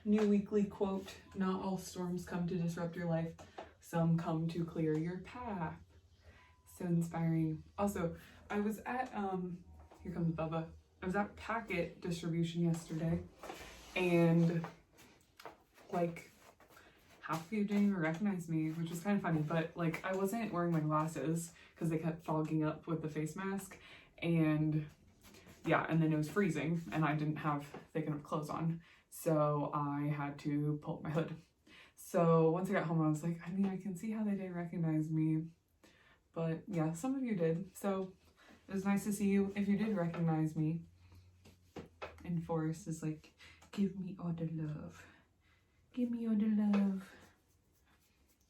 New weekly quote: not all storms come to disrupt your life, some come to clear your path. So inspiring. Also, I was at here comes Bubba. I was at Packet distribution yesterday, and like half of you didn't even recognize me, which is kind of funny, but like I wasn't wearing my glasses because they kept fogging up with the face mask, and yeah, and then it was freezing and I didn't have thick enough clothes on, so I had to pull up my hood. So once I got home, I was like, I mean, I can see how they didn't recognize me, but yeah, some of you did, so it was nice to see you if you did recognize me. And Forrest is like, give me all the love. Give me all the love.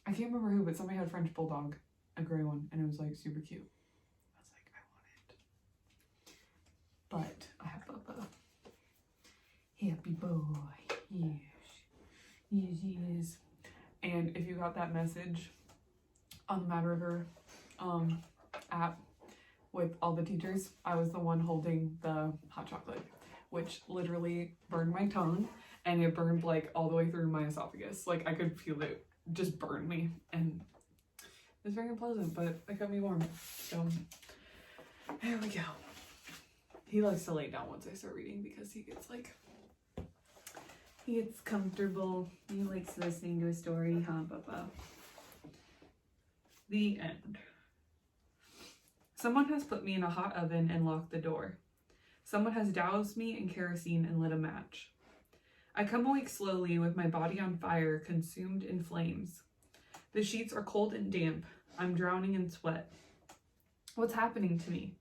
I can't remember who, but somebody had a French bulldog, a gray one, and it was like super cute. I was like, I want it. But I have Bubba. Happy boy. Yes. Yes, he is. And if you got that message on the Mad River app with all the teachers, I was the one holding the hot chocolate, which literally burned my tongue, and it burned like all the way through my esophagus. Like I could feel it just burn me, and it was very unpleasant, but it kept me warm. So there we go. He likes to lay down once I start reading because he gets comfortable. He likes listening to a story, huh, Bubba? The end. Someone has put me in a hot oven and locked the door. Someone has doused me in kerosene and lit a match. I come awake slowly with my body on fire, consumed in flames. The sheets are cold and damp. I'm drowning in sweat. What's happening to me?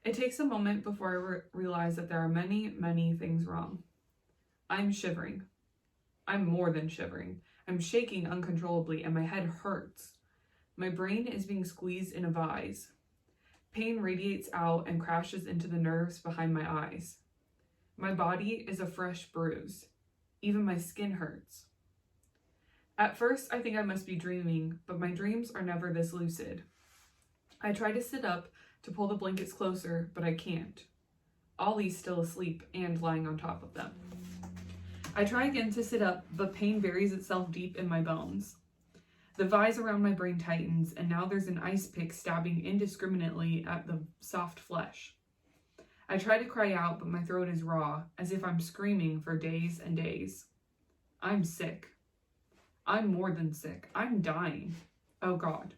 It takes a moment before I realize that there are many, many things wrong. I'm shivering. I'm more than shivering. I'm shaking uncontrollably and my head hurts. My brain is being squeezed in a vise. Pain radiates out and crashes into the nerves behind my eyes. My body is a fresh bruise. Even my skin hurts. At first, I think I must be dreaming, but my dreams are never this lucid. I try to sit up to pull the blankets closer, but I can't. Ollie's still asleep and lying on top of them. I try again to sit up, but pain buries itself deep in my bones. The vise around my brain tightens, and now there's an ice pick stabbing indiscriminately at the soft flesh. I try to cry out, but my throat is raw, as if I'm screaming for days and days. I'm sick. I'm more than sick. I'm dying. Oh God.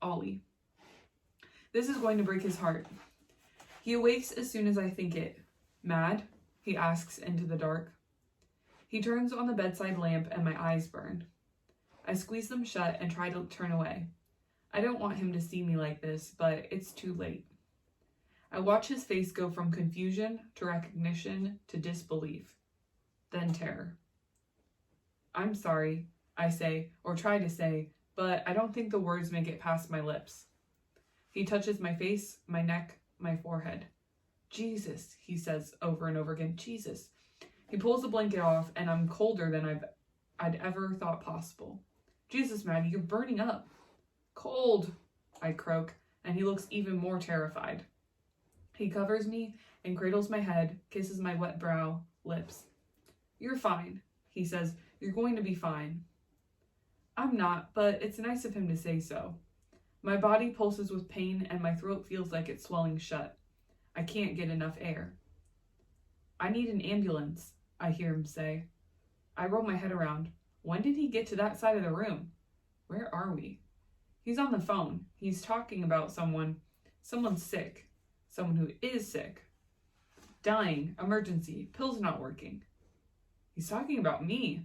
Ollie. This is going to break his heart. He awakes as soon as I think it. Mad? He asks into the dark. He turns on the bedside lamp and my eyes burn. I squeeze them shut and try to turn away. I don't want him to see me like this, but it's too late. I watch his face go from confusion to recognition to disbelief, then terror. I'm sorry, I say, or try to say, but I don't think the words make it past my lips. He touches my face, my neck, my forehead. Jesus, he says over and over again, Jesus. He pulls the blanket off, and I'm colder than I'd ever thought possible. Jesus, Maddie, you're burning up. Cold, I croak, and he looks even more terrified. He covers me and cradles my head, kisses my wet brow, lips. You're fine, he says. You're going to be fine. I'm not, but it's nice of him to say so. My body pulses with pain, and my throat feels like it's swelling shut. I can't get enough air. I need an ambulance, I hear him say. I roll my head around. When did he get to that side of the room? Where are we? He's on the phone. He's talking about someone sick. Someone who is sick. Dying. Emergency. Pills not working. He's talking about me.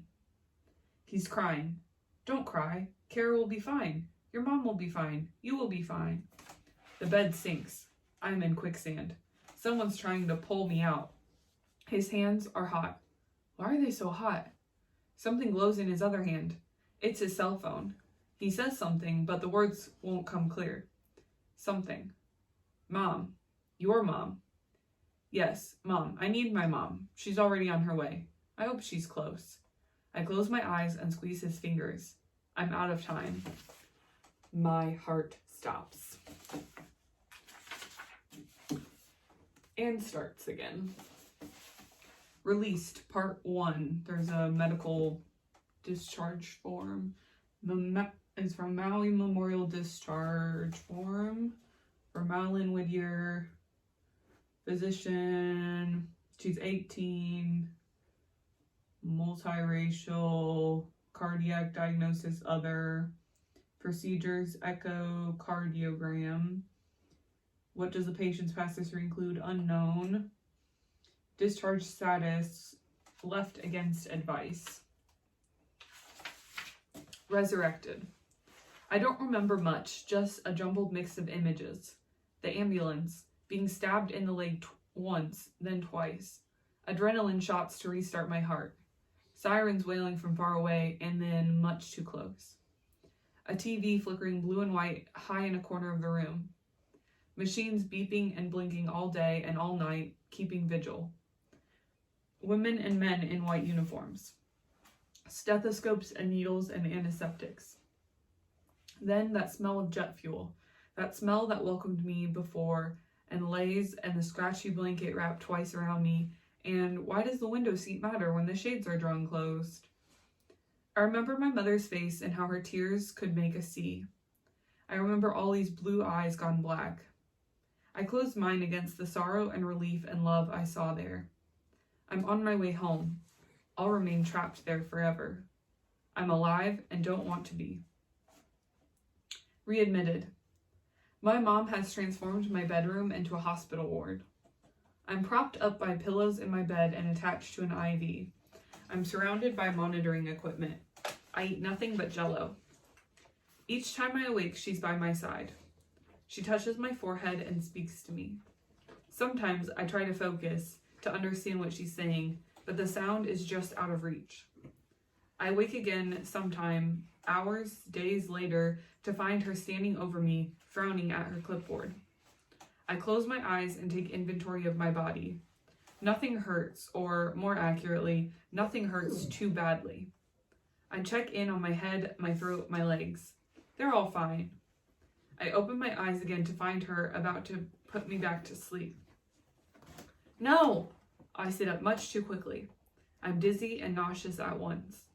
He's crying. Don't cry. Kara will be fine. Your mom will be fine. You will be fine. The bed sinks. I'm in quicksand. Someone's trying to pull me out. His hands are hot. Why are they so hot? Something glows in his other hand. It's his cell phone. He says something, but the words won't come clear. Something. Mom. Your mom. Yes, Mom. I need my mom. She's already on her way. I hope she's close. I close my eyes and squeeze his fingers. I'm out of time. My heart stops. And starts again. Released, Part 1. There's a medical discharge form. It's from Maui Memorial Discharge Form for Madeline Whittier, physician. She's 18, multiracial, cardiac diagnosis other, procedures echocardiogram. What does the patient's past history include? Unknown. Discharge status, left against advice. Resurrected. I don't remember much, just a jumbled mix of images. The ambulance, being stabbed in the leg once, then twice. Adrenaline shots to restart my heart. Sirens wailing from far away, and then much too close. A TV flickering blue and white high in a corner of the room. Machines beeping and blinking all day and all night, keeping vigil. Women and men in white uniforms. Stethoscopes and needles and antiseptics. Then that smell of jet fuel, that smell that welcomed me before, and lays and the scratchy blanket wrapped twice around me, and why does the window seat matter when the shades are drawn closed? I remember my mother's face and how her tears could make a sea. I remember Ollie's blue eyes gone black. I closed mine against the sorrow and relief and love I saw there. I'm on my way home. I'll remain trapped there forever. I'm alive and don't want to be. Readmitted. My mom has transformed my bedroom into a hospital ward. I'm propped up by pillows in my bed and attached to an IV. I'm surrounded by monitoring equipment. I eat nothing but Jell-O. Each time I awake, she's by my side. She touches my forehead and speaks to me. Sometimes I try to focus to understand what she's saying, but the sound is just out of reach. I wake again sometime, hours, days later, to find her standing over me, frowning at her clipboard. I close my eyes and take inventory of my body. Nothing hurts, or more accurately, nothing hurts too badly. I check in on my head, my throat, my legs. They're all fine. I open my eyes again to find her about to put me back to sleep. No! I sit up much too quickly. I'm dizzy and nauseous at once.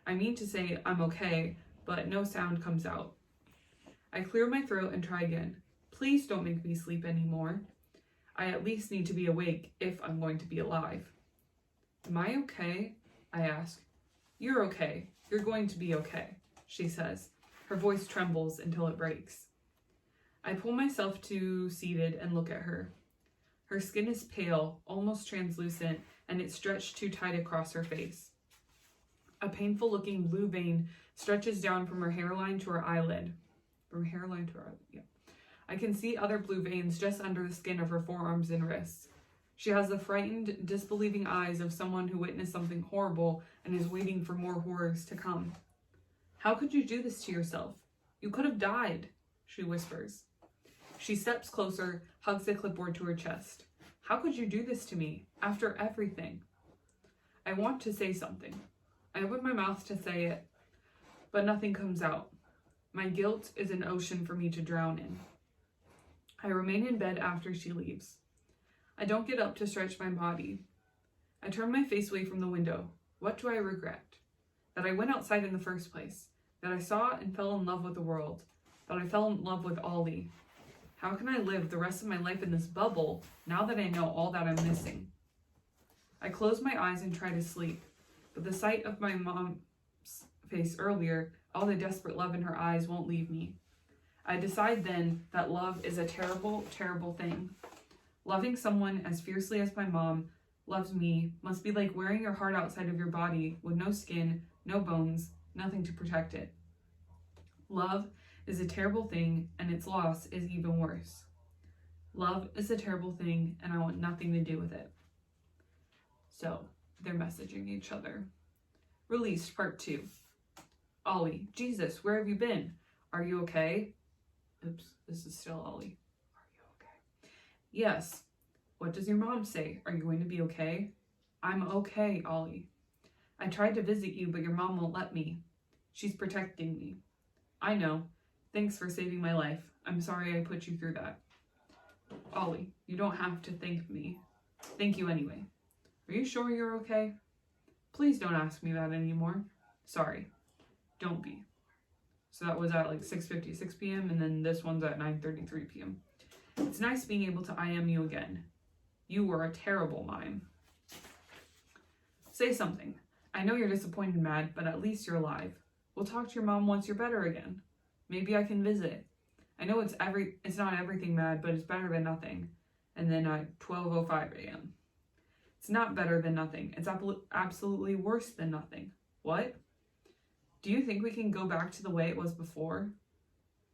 I mean to say I'm okay, but no sound comes out. I clear my throat and try again. Please don't make me sleep anymore. I at least need to be awake if I'm going to be alive. Am I okay? I ask. You're okay. You're going to be okay, she says. Her voice trembles until it breaks. I pull myself to seated and look at her. Her skin is pale, almost translucent, and it's stretched too tight across her face. A painful-looking blue vein stretches down from her hairline to her eyelid. I can see other blue veins just under the skin of her forearms and wrists. She has the frightened, disbelieving eyes of someone who witnessed something horrible and is waiting for more horrors to come. How could you do this to yourself? You could have died, she whispers. She steps closer, hugs the clipboard to her chest. How could you do this to me, after everything? I want to say something. I open my mouth to say it, but nothing comes out. My guilt is an ocean for me to drown in. I remain in bed after she leaves. I don't get up to stretch my body. I turn my face away from the window. What do I regret? That I went outside in the first place. That I saw and fell in love with the world. That I fell in love with Ollie. How can I live the rest of my life in this bubble now that I know all that I'm missing? I close my eyes and try to sleep, but the sight of my mom's face earlier, all the desperate love in her eyes, won't leave me. I decide then that love is a terrible, terrible thing. Loving someone as fiercely as my mom loves me must be like wearing your heart outside of your body with no skin, no bones, nothing to protect it. Love is a terrible thing, and its loss is even worse. Love is a terrible thing, and I want nothing to do with it. So, they're messaging each other. Released, Part 2. Ollie, Jesus, where have you been? Are you okay? Oops, this is still Ollie. Are you okay? Yes. What does your mom say? Are you going to be okay? I'm okay, Ollie. I tried to visit you, but your mom won't let me. She's protecting me. I know. Thanks for saving my life. I'm sorry I put you through that. Ollie, you don't have to thank me. Thank you anyway. Are you sure you're okay? Please don't ask me that anymore. Sorry. Don't be. So that was at like 6:56 p.m. and then this one's at 9:33 p.m. It's nice being able to IM you again. You were a terrible mime. Say something. I know you're disappointed and mad, but at least you're alive. We'll talk to your mom once you're better again. Maybe I can visit. I know it's not everything mad, but it's better than nothing. And then at 12:05 a.m. It's not better than nothing. It's absolutely worse than nothing. What? Do you think we can go back to the way it was before?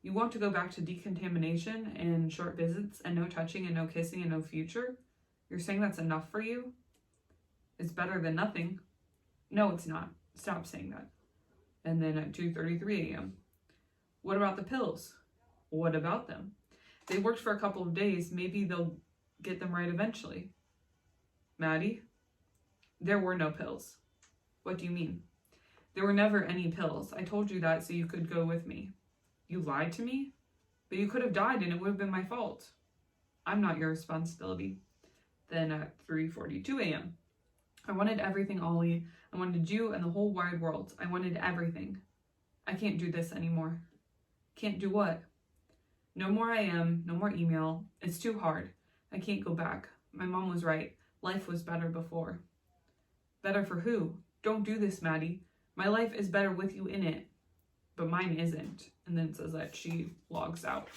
You want to go back to decontamination and short visits and no touching and no kissing and no future? You're saying that's enough for you? It's better than nothing. No, it's not. Stop saying that. And then at 2:33 a.m. What about the pills? What about them? They worked for a couple of days. Maybe they'll get them right eventually. Maddie? There were no pills. What do you mean? There were never any pills. I told you that so you could go with me. You lied to me? But you could have died and it would have been my fault. I'm not your responsibility. Then at 3:42 a.m. I wanted everything, Ollie. I wanted you and the whole wide world. I wanted everything. I can't do this anymore. Can't do what? No more IM, no more email. It's too hard. I can't go back. My mom was right. Life was better before. Better for who? Don't do this, Maddie. My life is better with you in it. But mine isn't. And then it says that she logs out.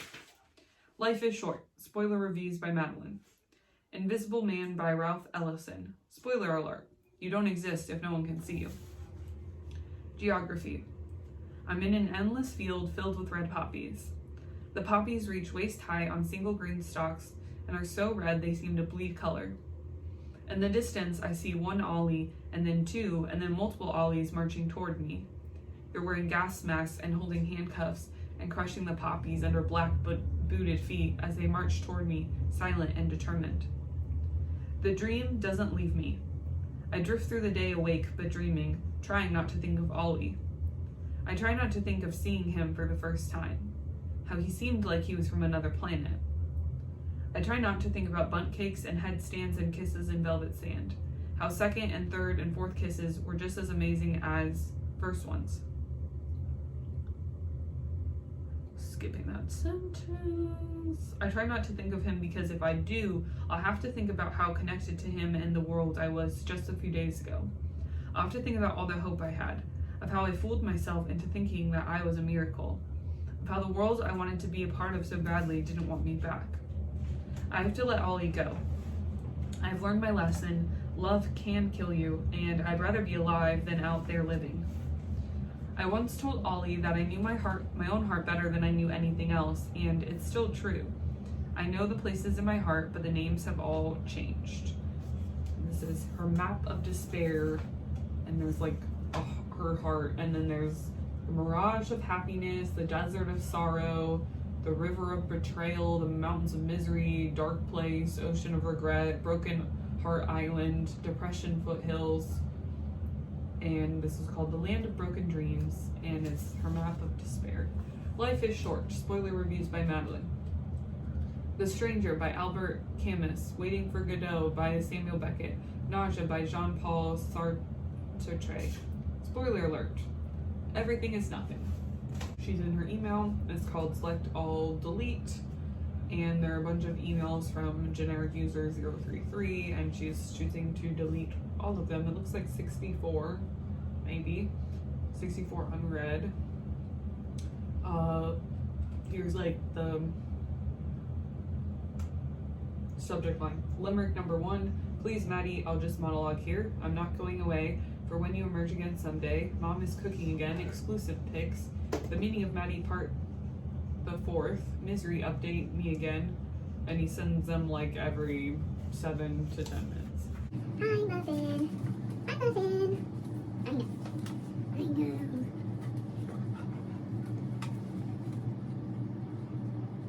Life is Short. Spoiler reviews by Madeline. Invisible Man by Ralph Ellison. Spoiler alert. You don't exist if no one can see you. Geography. I'm in an endless field filled with red poppies. The poppies reach waist high on single green stalks and are so red they seem to bleed color. In the distance, I see one Ollie, and then two, and then multiple Ollies marching toward me. They're wearing gas masks and holding handcuffs and crushing the poppies under black booted feet as they march toward me, silent and determined. The dream doesn't leave me. I drift through the day awake but dreaming, trying not to think of Ollie. I try not to think of seeing him for the first time, how he seemed like he was from another planet. I try not to think about bundt cakes and headstands and kisses in velvet sand, how second and third and fourth kisses were just as amazing as first ones. Skipping that sentence. I try not to think of him because if I do, I'll have to think about how connected to him and the world I was just a few days ago. I'll have to think about all the hope I had, of how I fooled myself into thinking that I was a miracle, of how the world I wanted to be a part of so badly didn't want me back. I have to let Ollie go. I've learned my lesson. Love can kill you, and I'd rather be alive than out there living. I once told Ollie that I knew my own heart better than I knew anything else, and it's still true. I know the places in my heart, but the names have all changed. This is her map of despair, and there's like her heart, and then there's the mirage of happiness, the desert of sorrow, the river of betrayal, the mountains of misery, dark place, ocean of regret, broken heart island, depression foothills, and this is called The Land of Broken Dreams, and it's her map of despair. Life is Short. Spoiler reviews by Madeline. The Stranger by Albert Camus. Waiting for Godot by Samuel Beckett. Nausea by Jean-Paul Sartre. Spoiler alert. Everything is nothing. She's in her email. It's called Select All Delete, and there are a bunch of emails from generic user 033, and she's choosing to delete all of them. It looks like 64, maybe 64 unread. Here's like the subject line. Limerick number 1. Please, Maddie, I'll just monologue here. I'm not going away. For when you emerge again someday, Mom is cooking again. Exclusive pics. The meaning of Maddie part the 4th. Misery update me again. And he sends them like every 7 to 10 minutes. Hi, Muffin. Hi, Muffin. I know. I know.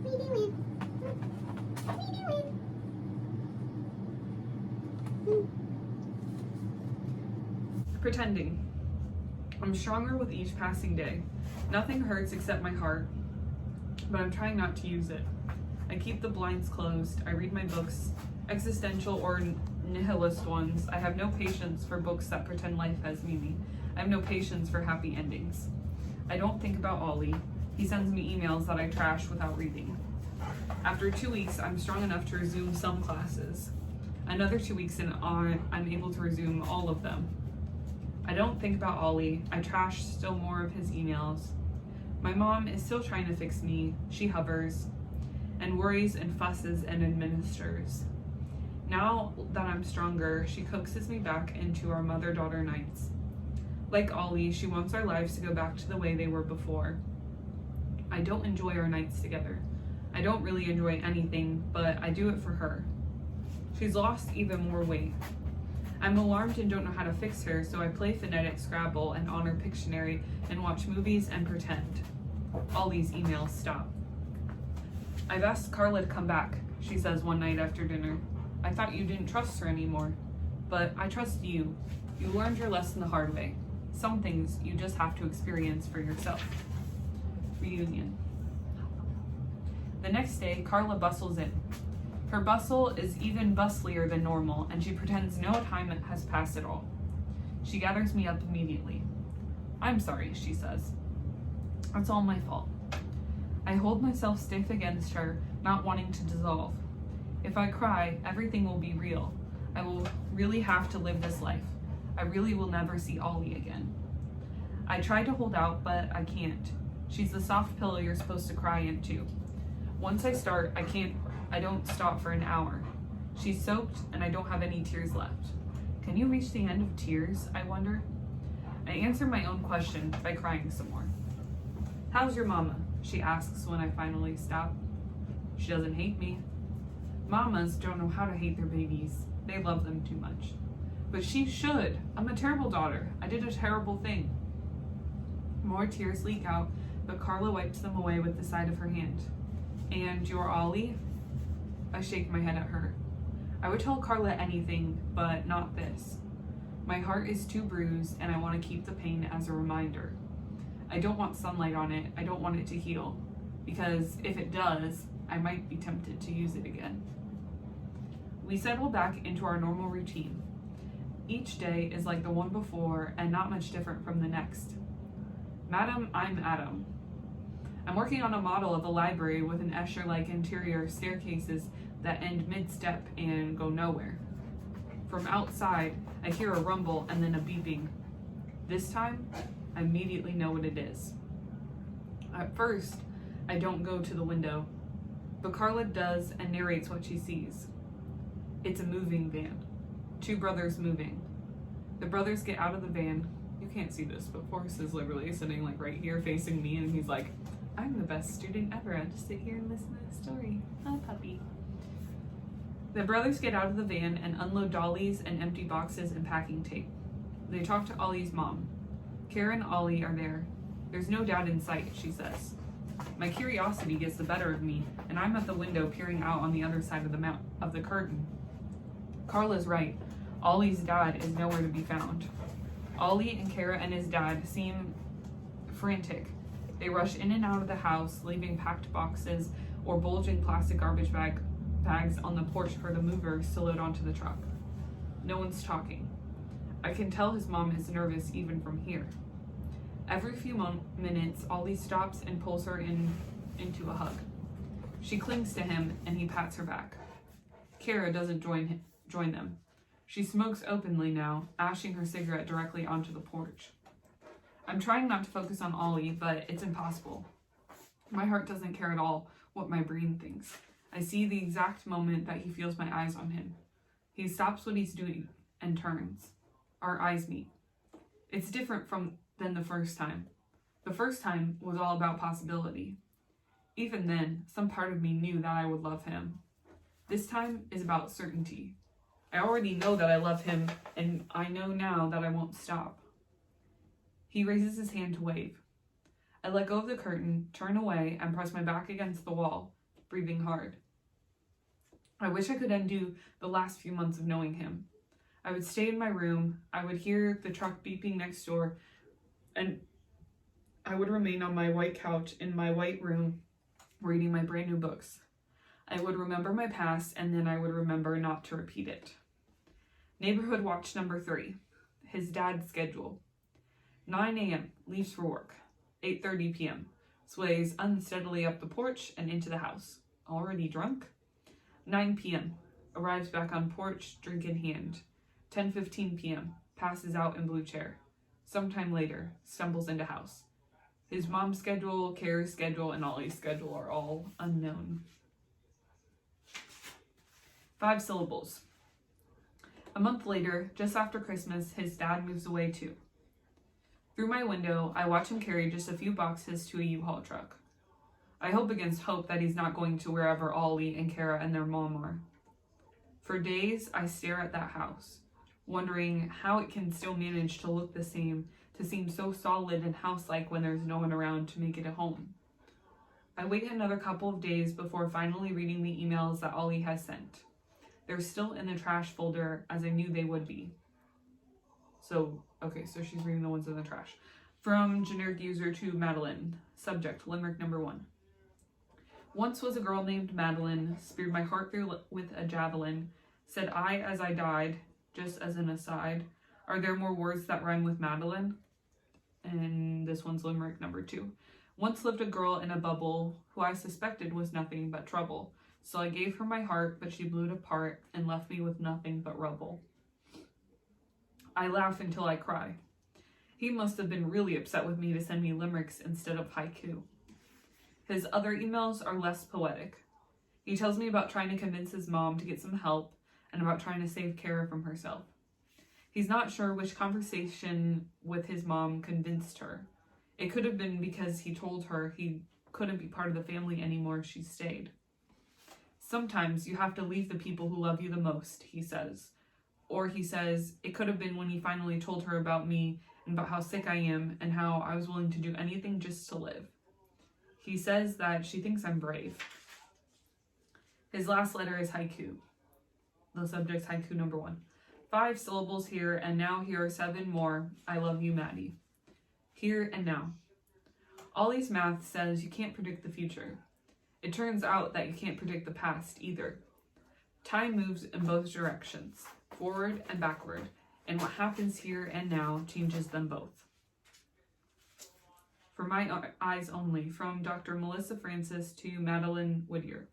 What are you doing? What are you doing? Pretending. I'm stronger with each passing day. Nothing hurts except my heart, but I'm trying not to use it. I keep the blinds closed. I read my books, existential or nihilist ones. I have no patience for books that pretend life has meaning. I have no patience for happy endings. I don't think about Ollie. He sends me emails that I trash without reading. After 2 weeks, I'm strong enough to resume some classes. Another 2 weeks and I'm able to resume all of them. I don't think about Ollie. I trash still more of his emails. My mom is still trying to fix me. She hovers and worries and fusses and administers. Now that I'm stronger, she coaxes me back into our mother-daughter nights. Like Ollie, she wants our lives to go back to the way they were before. I don't enjoy our nights together. I don't really enjoy anything, but I do it for her. She's lost even more weight. I'm alarmed and don't know how to fix her, so I play phonetic Scrabble and honor Pictionary and watch movies and pretend. Ollie's emails stop. I've asked Carla to come back, she says one night after dinner. I thought you didn't trust her anymore, but I trust you. You learned your lesson the hard way. Some things you just have to experience for yourself. Reunion. The next day, Carla bustles in. Her bustle is even bustlier than normal, and she pretends no time has passed at all. She gathers me up immediately. I'm sorry, she says. It's all my fault. I hold myself stiff against her, not wanting to dissolve. If I cry, everything will be real. I will really have to live this life. I really will never see Ollie again. I try to hold out, but I can't. She's the soft pillow you're supposed to cry into. Once I start, I don't stop for an hour. She's soaked, and I don't have any tears left. Can you reach the end of tears, I wonder? I answer my own question by crying some more. How's your mama? She asks when I finally stop. She doesn't hate me. Mamas don't know how to hate their babies. They love them too much. But she should. I'm a terrible daughter. I did a terrible thing. More tears leak out, but Carla wipes them away with the side of her hand. And your Ollie? I shake my head at her. I would tell Carla anything, but not this. My heart is too bruised, and I want to keep the pain as a reminder. I don't want sunlight on it. I don't want it to heal. Because if it does, I might be tempted to use it again. We settle back into our normal routine. Each day is like the one before and not much different from the next. Madam, I'm Adam. I'm working on a model of a library with an Escher-like interior staircases that end mid-step and go nowhere. From outside, I hear a rumble and then a beeping. This time, I immediately know what it is. At first, I don't go to the window, but Carla does and narrates what she sees. It's a moving van. 2 brothers moving. The brothers get out of the van. You can't see this, but Forrest is literally sitting like right here facing me, and he's like, I'm the best student ever. I just sit here and listen to the story. Hi, puppy. The brothers get out of the van and unload dollies and empty boxes and packing tape. They talk to Ollie's mom. Kara and Ollie are there. There's no dad in sight, she says. My curiosity gets the better of me, and I'm at the window peering out on the other side of the curtain. Carla's right. Ollie's dad is nowhere to be found. Ollie and Kara and his dad seem frantic. They rush in and out of the house, leaving packed boxes or bulging plastic garbage bags on the porch for the movers to load onto the truck. No one's talking. I can tell his mom is nervous even from here. Every few minutes, Ollie stops and pulls her into a hug. She clings to him and he pats her back. Kara doesn't join them. She smokes openly now, ashing her cigarette directly onto the porch. I'm trying not to focus on Ollie, but it's impossible. My heart doesn't care at all what my brain thinks. I see the exact moment that he feels my eyes on him. He stops what he's doing and turns. Our eyes meet. It's different than the first time. The first time was all about possibility. Even then, some part of me knew that I would love him. This time is about certainty. I already know that I love him, and I know now that I won't stop. He raises his hand to wave. I let go of the curtain, turn away, and press my back against the wall, breathing hard. I wish I could undo the last few months of knowing him. I would stay in my room, I would hear the truck beeping next door, and I would remain on my white couch in my white room, reading my brand new books. I would remember my past, and then I would remember not to repeat it. Neighborhood watch number 3. His dad's schedule. 9 a.m. Leaves for work. 8:30 p.m. Sways unsteadily up the porch and into the house. Already drunk? 9 p.m. Arrives back on porch, drink in hand. 10:15 p.m. Passes out in blue chair. Sometime later, stumbles into house. His mom's schedule, Carrie's schedule, and Ollie's schedule are all unknown. 5 syllables. A month later, just after Christmas, his dad moves away too. Through my window, I watch him carry just a few boxes to a U-Haul truck. I hope against hope that he's not going to wherever Ollie and Kara and their mom are. For days, I stare at that house, wondering how it can still manage to look the same, to seem so solid and house-like when there's no one around to make it a home. I wait another couple of days before finally reading the emails that Ollie has sent. They're still in the trash folder, as I knew they would be. So she's reading the ones in the trash. From generic user to Madeline. Subject, limerick number 1. Once was a girl named Madeline, speared my heart through with a javelin, said I as I died, just as an aside, are there more words that rhyme with Madeline? And this one's limerick number 2. Once lived a girl in a bubble, who I suspected was nothing but trouble. So I gave her my heart, but she blew it apart and left me with nothing but rubble. I laugh until I cry. He must have been really upset with me to send me limericks instead of haiku. His other emails are less poetic. He tells me about trying to convince his mom to get some help and about trying to save Kara from herself. He's not sure which conversation with his mom convinced her. It could have been because he told her he couldn't be part of the family anymore if she stayed. Sometimes you have to leave the people who love you the most, he says. Or he says, it could have been when he finally told her about me and about how sick I am and how I was willing to do anything just to live. He says that she thinks I'm brave. His last letter is haiku. The subject's haiku number 1. 5 syllables here, and now here are 7 more. I love you, Maddie. Here and now. Ollie's math says you can't predict the future. It turns out that you can't predict the past either. Time moves in both directions, forward and backward, and what happens here and now changes them both. For my eyes only, from Dr. Melissa Francis to Madeline Whittier.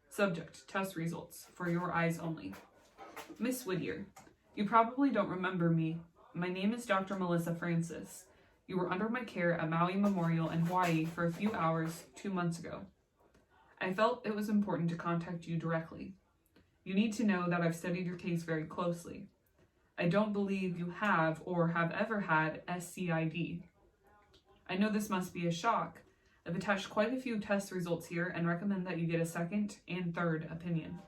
Subject, test results, for your eyes only. Miss Whittier, you probably don't remember me. My name is Dr. Melissa Francis. You were under my care at Maui Memorial in Hawaii for a few hours 2 months ago. I felt it was important to contact you directly. You need to know that I've studied your case very closely. I don't believe you have or have ever had SCID. I know this must be a shock. I've attached quite a few test results here and recommend that you get a second and third opinion.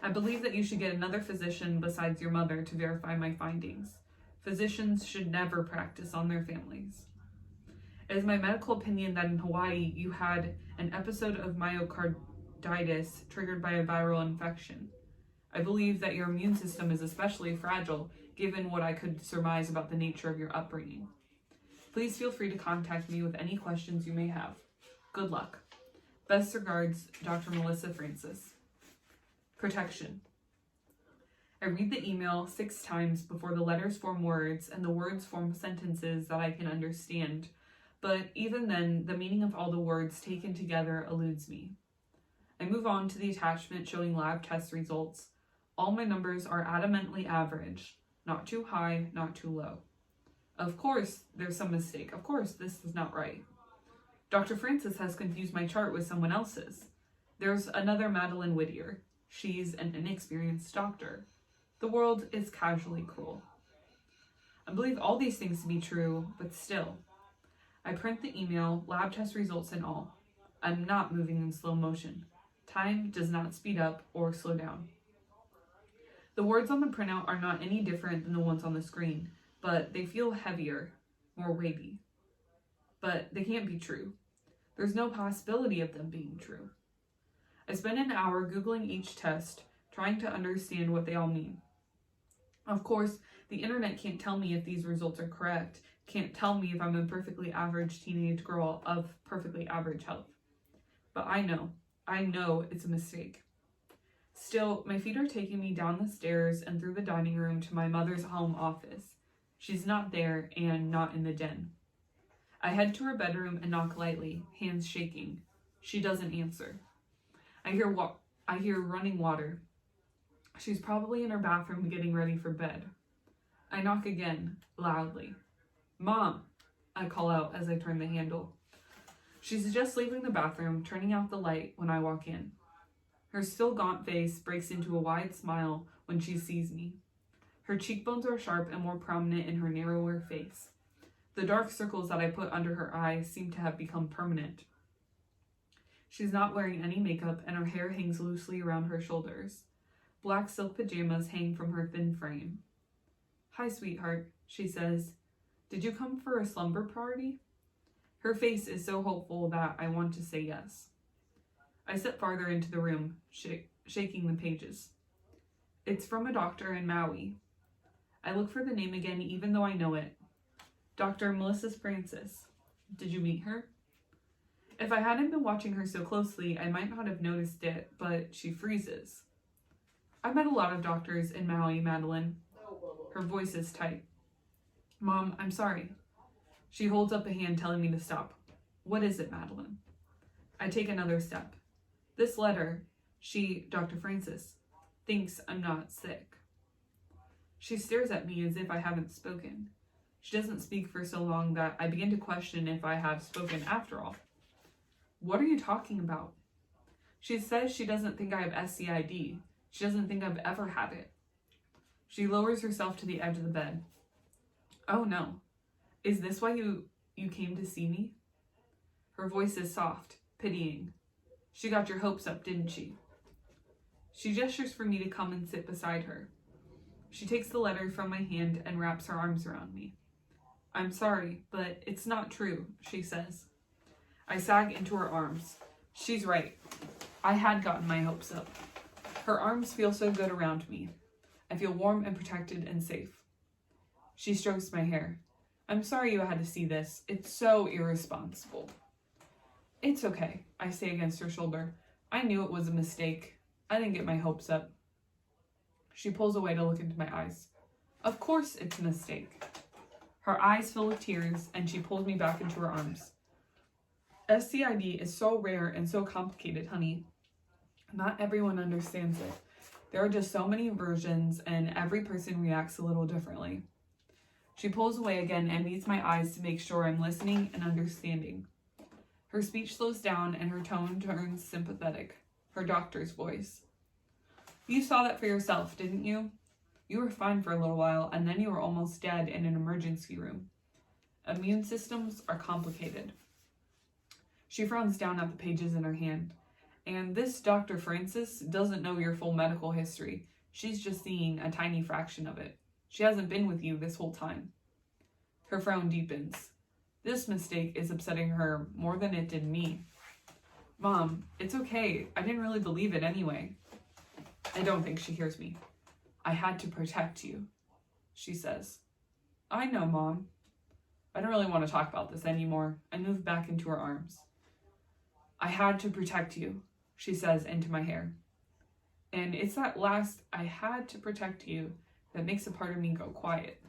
I believe that you should get another physician besides your mother to verify my findings. Physicians should never practice on their families. It is my medical opinion that in Hawaii you had an episode of myocarditis triggered by a viral infection. I believe that your immune system is especially fragile given what I could surmise about the nature of your upbringing. Please feel free to contact me with any questions you may have. Good luck. Best regards, Dr. Melissa Francis. Protection. I read the email 6 times before the letters form words and the words form sentences that I can understand. But even then, the meaning of all the words taken together eludes me. I move on to the attachment showing lab test results. All my numbers are adamantly average, not too high, not too low. Of course, there's some mistake. Of course, this is not right. Dr. Francis has confused my chart with someone else's. There's another Madeline Whittier. She's an inexperienced doctor. The world is casually cruel. I believe all these things to be true, but still. I print the email, lab test results and all. I'm not moving in slow motion. Time does not speed up or slow down. The words on the printout are not any different than the ones on the screen, but they feel heavier, more weighty. But they can't be true. There's no possibility of them being true. I spend an hour Googling each test, trying to understand what they all mean. Of course, the internet can't tell me if these results are correct, can't tell me if I'm a perfectly average teenage girl of perfectly average health. But I know it's a mistake. Still, my feet are taking me down the stairs and through the dining room to my mother's home office. She's not there and not in the den. I head to her bedroom and knock lightly, hands shaking. She doesn't answer. I hear running water. She's probably in her bathroom getting ready for bed. I knock again, loudly. "Mom," I call out as I turn the handle. She's just leaving the bathroom, turning out the light when I walk in. Her still gaunt face breaks into a wide smile when she sees me. Her cheekbones are sharp and more prominent in her narrower face. The dark circles that I put under her eyes seem to have become permanent. She's not wearing any makeup and her hair hangs loosely around her shoulders. Black silk pajamas hang from her thin frame. "Hi, sweetheart," she says. "Did you come for a slumber party?" Her face is so hopeful that I want to say yes. I step farther into the room, shaking the pages. It's from a doctor in Maui. I look for the name again even though I know it. Dr. Melissa Francis. Did you meet her? If I hadn't been watching her so closely, I might not have noticed it, but she freezes. "I've met a lot of doctors in Maui, Madeline." Her voice is tight. "Mom, I'm sorry." She holds up a hand telling me to stop. "What is it, Madeline?" I take another step. "This letter, Dr. Francis, thinks I'm not sick." She stares at me as if I haven't spoken. She doesn't speak for so long that I begin to question if I have spoken after all. "What are you talking about?" She says she doesn't think I have SCID. She doesn't think I've ever had it. She lowers herself to the edge of the bed. "Oh no. Is this why you came to see me?" Her voice is soft, pitying. "She got your hopes up, didn't she?" She gestures for me to come and sit beside her. She takes the letter from my hand and wraps her arms around me. "I'm sorry, but it's not true," she says. I sag into her arms. She's right. I had gotten my hopes up. Her arms feel so good around me. I feel warm and protected and safe. She strokes my hair. "I'm sorry you had to see this. It's so irresponsible." "It's okay," I say against her shoulder. "I knew it was a mistake. I didn't get my hopes up." She pulls away to look into my eyes. "Of course it's a mistake." Her eyes fill with tears, and she pulls me back into her arms. "SCID is so rare and so complicated, honey. Not everyone understands it. There are just so many versions, and every person reacts a little differently." She pulls away again and meets my eyes to make sure I'm listening and understanding. Her speech slows down and her tone turns sympathetic. Her doctor's voice. "You saw that for yourself, didn't you? You were fine for a little while, and then you were almost dead in an emergency room. Immune systems are complicated." She frowns down at the pages in her hand. "And this Dr. Francis doesn't know your full medical history. She's just seeing a tiny fraction of it. She hasn't been with you this whole time." Her frown deepens. This mistake is upsetting her more than it did me. "Mom, it's okay. I didn't really believe it anyway." I don't think she hears me. "I had to protect you," she says. "I know, Mom." I don't really want to talk about this anymore. I move back into her arms. "I had to protect you," she says into my hair. And it's that last "I had to protect you" that makes a part of me go quiet.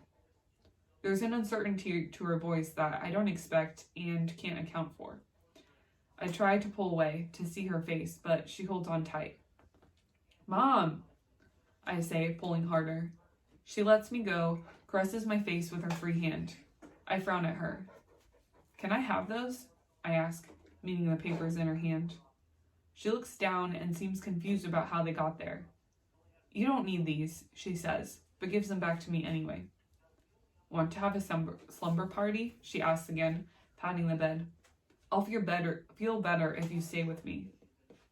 There's an uncertainty to her voice that I don't expect and can't account for. I try to pull away to see her face, but she holds on tight. "Mom," I say, pulling harder. She lets me go, caresses my face with her free hand. I frown at her. "Can I have those?" I ask, meeting the papers in her hand. She looks down and seems confused about how they got there. "You don't need these," she says, but gives them back to me anyway. "Want to have a slumber party?" she asks again, patting the bed. "I'll feel better if you stay with me,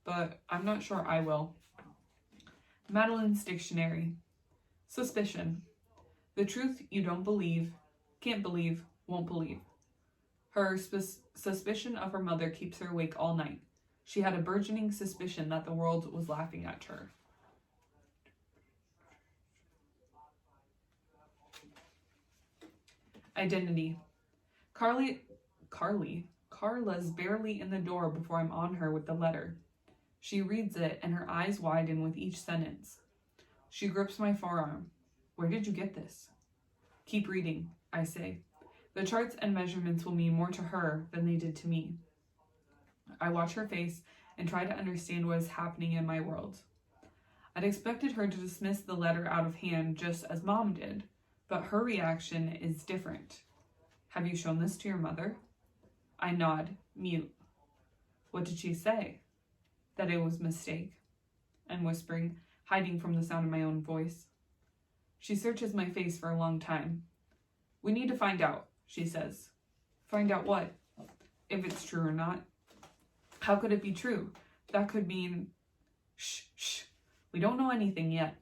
but I'm not sure I will." Madeline's dictionary. Suspicion. The truth you don't believe, can't believe, won't believe. Her suspicion of her mother keeps her awake all night. She had a burgeoning suspicion that the world was laughing at her. Identity. Carla's barely in the door before I'm on her with the letter. She reads it, and her eyes widen with each sentence. She grips my forearm. Where did you get this? Keep reading, I say. The charts and measurements will mean more to her than they did to me. I watch her face and try to understand what is happening in my world. I'd expected her to dismiss the letter out of hand just as Mom did, but her reaction is different. Have you shown this to your mother? I nod, mute. What did she say? That it was a mistake. I'm whispering, hiding from the sound of my own voice. She searches my face for a long time. We need to find out, she says. Find out what? If it's true or not. How could it be true? That could mean... Shh. We don't know anything yet.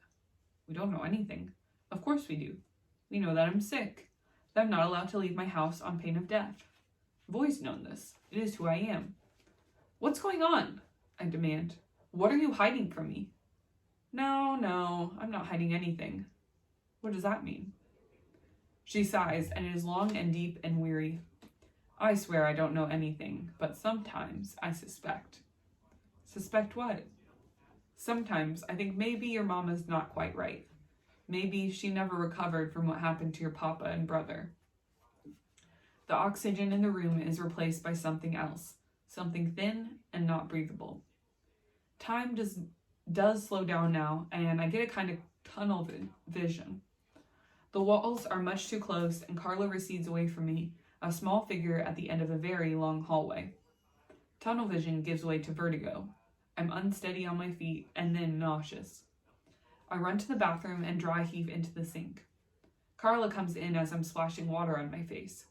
We don't know anything. Of course we do. We know that I'm sick. That I'm not allowed to leave my house on pain of death. I've always known this. It is who I am. What's going on? I demand. What are you hiding from me? No, I'm not hiding anything. What does that mean? She sighs, and it is long and deep and weary. I swear I don't know anything, but sometimes I suspect. Suspect what? Sometimes I think maybe your mama's not quite right. Maybe she never recovered from what happened to your papa and brother. The oxygen in the room is replaced by something else, something thin and not breathable. Time does slow down now, and I get a kind of tunnel vision. The walls are much too close, and Carla recedes away from me, a small figure at the end of a very long hallway. Tunnel vision gives way to vertigo. I'm unsteady on my feet and then nauseous. I run to the bathroom and dry heave into the sink. Carla comes in as I'm splashing water on my face.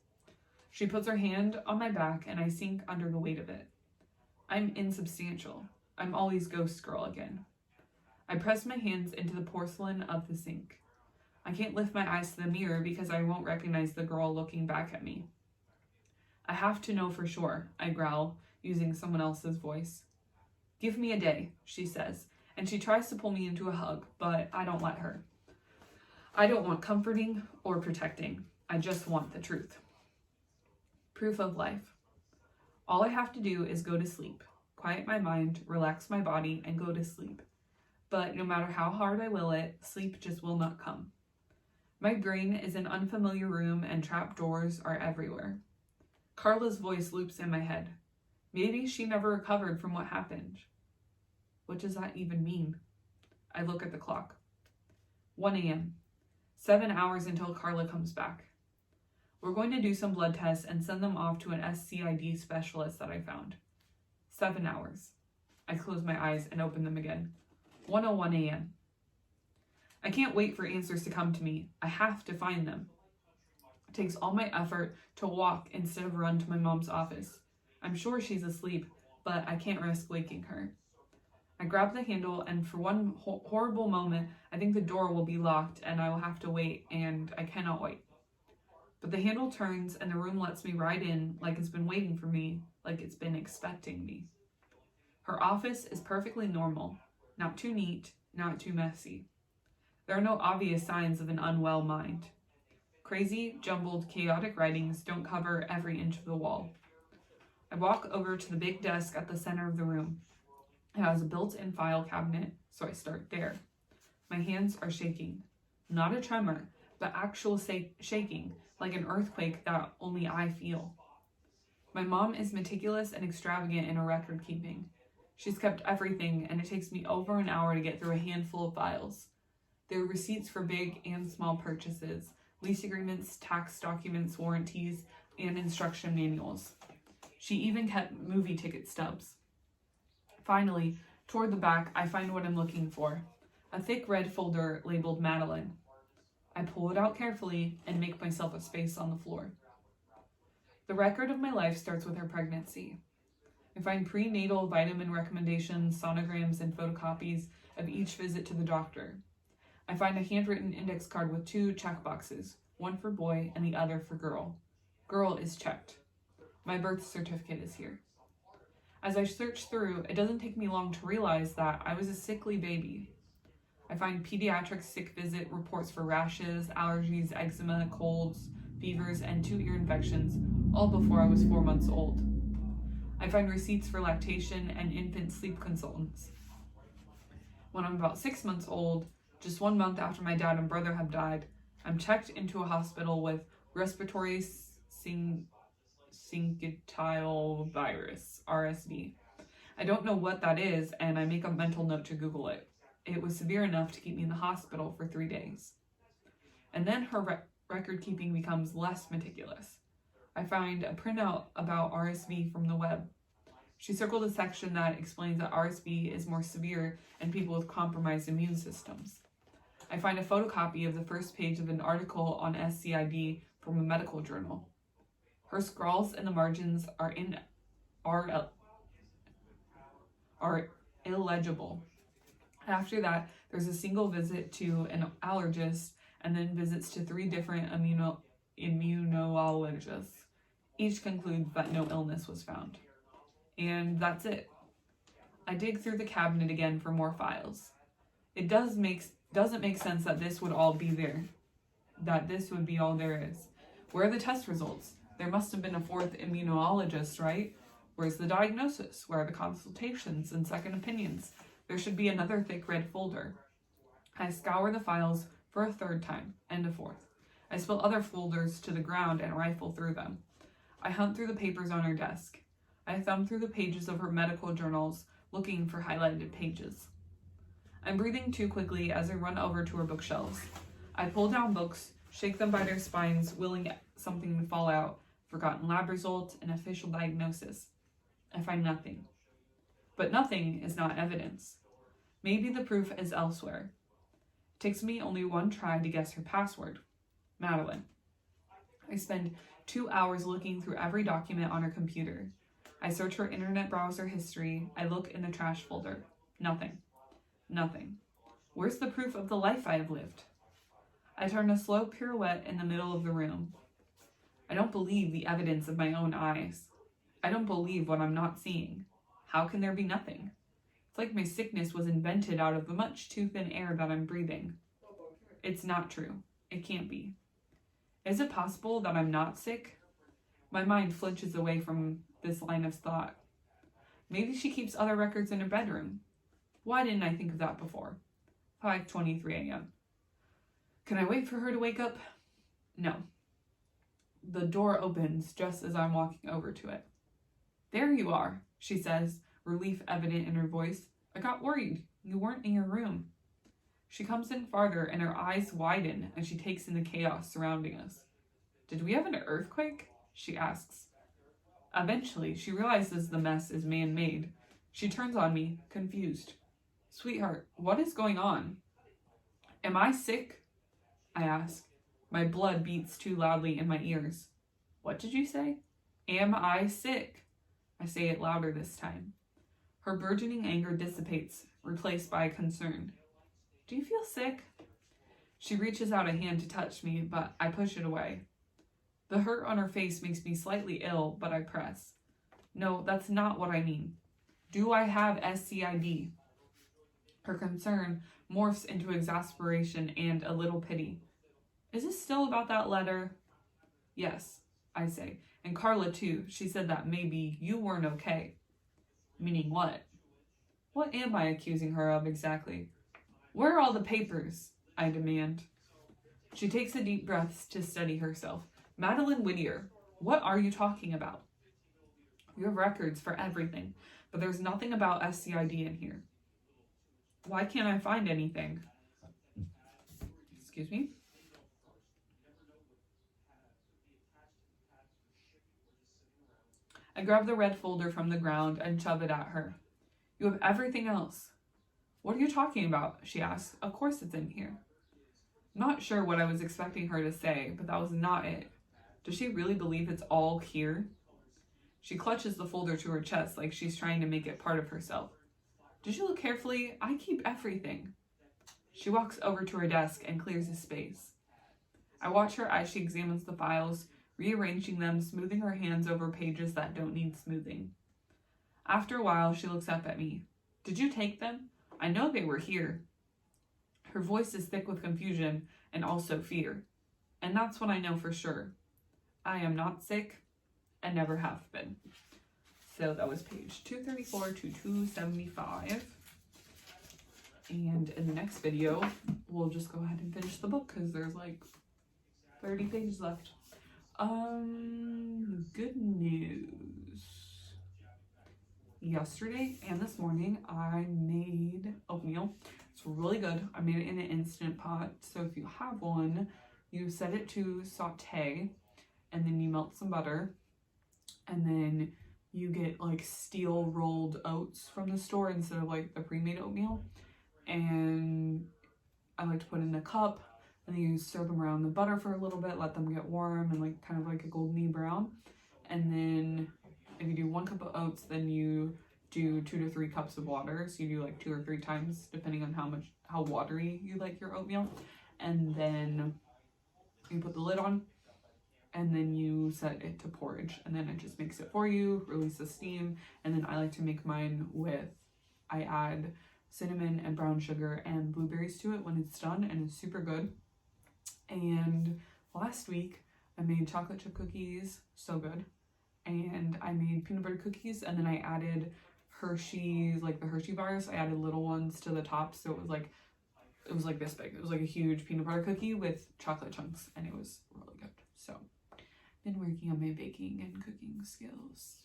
She puts her hand on my back and I sink under the weight of it. I'm insubstantial. I'm always ghost girl again. I press my hands into the porcelain of the sink. I can't lift my eyes to the mirror because I won't recognize the girl looking back at me. I have to know for sure, I growl, using someone else's voice. Give me a day, she says, and she tries to pull me into a hug, but I don't let her. I don't want comforting or protecting. I just want the truth. Proof of life. All I have to do is go to sleep, quiet my mind, relax my body, and go to sleep. But no matter how hard I will it, sleep just will not come. My brain is an unfamiliar room and trap doors are everywhere. Carla's voice loops in my head. Maybe she never recovered from what happened. What does that even mean? I look at the clock. 1 a.m. 7 hours until Carla comes back. We're going to do some blood tests and send them off to an SCID specialist that I found. 7 hours. I close my eyes and open them again. 1:01 a.m. I can't wait for answers to come to me. I have to find them. It takes all my effort to walk instead of run to my mom's office. I'm sure she's asleep, but I can't risk waking her. I grab the handle, and for one horrible moment, I think the door will be locked and I will have to wait, and I cannot wait. But the handle turns and the room lets me ride in like it's been waiting for me, like it's been expecting me. Her office is perfectly normal, not too neat, not too messy. There are no obvious signs of an unwell mind. Crazy, jumbled, chaotic writings don't cover every inch of the wall. I walk over to the big desk at the center of the room. It has a built-in file cabinet, so I start there. My hands are shaking. Not a tremor, but actual shaking, like an earthquake that only I feel. My mom is meticulous and extravagant in her record keeping. She's kept everything, and it takes me over an hour to get through a handful of files. There are receipts for big and small purchases, lease agreements, tax documents, warranties, and instruction manuals. She even kept movie ticket stubs. Finally, toward the back, I find what I'm looking for, a thick red folder labeled Madeline. I pull it out carefully and make myself a space on the floor. The record of my life starts with her pregnancy. I find prenatal vitamin recommendations, sonograms, and photocopies of each visit to the doctor. I find a handwritten index card with 2 checkboxes, one for boy and the other for girl. Girl is checked. My birth certificate is here. As I search through, it doesn't take me long to realize that I was a sickly baby. I find pediatric sick visit reports for rashes, allergies, eczema, colds, fevers, and 2 ear infections, all before I was 4 months old. I find receipts for lactation and infant sleep consultants. When I'm about 6 months old, just 1 month after my dad and brother have died, I'm checked into a hospital with respiratory syncytial virus, RSV. I don't know what that is, and I make a mental note to Google it. It was severe enough to keep me in the hospital for 3 days. And then her record keeping becomes less meticulous. I find a printout about RSV from the web. She circled a section that explains that RSV is more severe in people with compromised immune systems. I find a photocopy of the first page of an article on SCID from a medical journal. Her scrawls in the margins are illegible. After that, there's a single visit to an allergist and then visits to 3 different immunologists. Each concludes that no illness was found. And that's it. I dig through the cabinet again for more files. It doesn't make sense that this would all be there. That this would be all there is. Where are the test results? There must have been a 4th immunologist, right? Where's the diagnosis? Where are the consultations and second opinions? There should be another thick red folder. I scour the files for a 3rd time, and a 4th. I spill other folders to the ground and rifle through them. I hunt through the papers on her desk. I thumb through the pages of her medical journals, looking for highlighted pages. I'm breathing too quickly as I run over to her bookshelves. I pull down books, shake them by their spines, willing something to fall out. Forgotten lab results, an official diagnosis. I find nothing. But nothing is not evidence. Maybe the proof is elsewhere. It takes me only 1 try to guess her password. Madeline. I spend 2 hours looking through every document on her computer. I search her internet browser history. I look in the trash folder. Nothing. Nothing. Where's the proof of the life I have lived? I turn a slow pirouette in the middle of the room. I don't believe the evidence of my own eyes. I don't believe what I'm not seeing. How can there be nothing? It's like my sickness was invented out of the much too thin air that I'm breathing. It's not true. It can't be. Is it possible that I'm not sick? My mind flinches away from this line of thought. Maybe she keeps other records in her bedroom. Why didn't I think of that before? 5:23 a.m. Can I wait for her to wake up? No. The door opens just as I'm walking over to it. There you are, she says, relief evident in her voice. I got worried. You weren't in your room. She comes in farther and her eyes widen as she takes in the chaos surrounding us. Did we have an earthquake? She asks. Eventually, she realizes the mess is man-made. She turns on me, confused. Sweetheart, what is going on? Am I sick? I ask. My blood beats too loudly in my ears. What did you say? Am I sick? I say it louder this time. Her burgeoning anger dissipates, replaced by concern. Do you feel sick? She reaches out a hand to touch me, but I push it away. The hurt on her face makes me slightly ill, but I press. No, that's not what I mean. Do I have SCID? Her concern morphs into exasperation and a little pity. Is this still about that letter? Yes, I say. And Carla too. She said that maybe you weren't okay. Meaning what? What am I accusing her of exactly? Where are all the papers? I demand. She takes a deep breath to steady herself. Madeline Whittier, what are you talking about? You have records for everything, but there's nothing about SCID in here. Why can't I find anything? Excuse me? I grab the red folder from the ground and shove it at her. You have everything else. What are you talking about? She asks. Of course it's in here. I'm not sure what I was expecting her to say, but that was not it. Does she really believe it's all here? She clutches the folder to her chest like she's trying to make it part of herself. Did you look carefully? I keep everything. She walks over to her desk and clears a space. I watch her as she examines the files, rearranging them, smoothing her hands over pages that don't need smoothing. After a while, she looks up at me. Did you take them? I know they were here. Her voice is thick with confusion and also fear. And that's what I know for sure. I am not sick and never have been. So that was page 234 to 275. And in the next video, we'll just go ahead and finish the book because there's like 30 pages left. Good news. Yesterday and this morning, I made oatmeal. It's really good. I made it in an Instant Pot. So if you have one, you set it to saute and then you melt some butter. And then you get like steel rolled oats from the store instead of like the pre-made oatmeal. And I like to put in a cup and then you stir them around the butter for a little bit, let them get warm and like kind of like a golden brown. And then if you do 1 cup of oats, then you do 2 to 3 cups of water. So you do like 2 or 3 times depending on how watery you like your oatmeal. And then you put the lid on and then you set it to porridge and then it just makes it for you, releases steam. And then I like to make mine with, I add cinnamon and brown sugar and blueberries to it when it's done, and it's super good. And last week I made chocolate chip cookies, so good. And I made peanut butter cookies, and then I added Hershey's, like the Hershey bars. I added little ones to the top, so it was like this big. It was like a huge peanut butter cookie with chocolate chunks, and it was really good. So been working on my baking and cooking skills.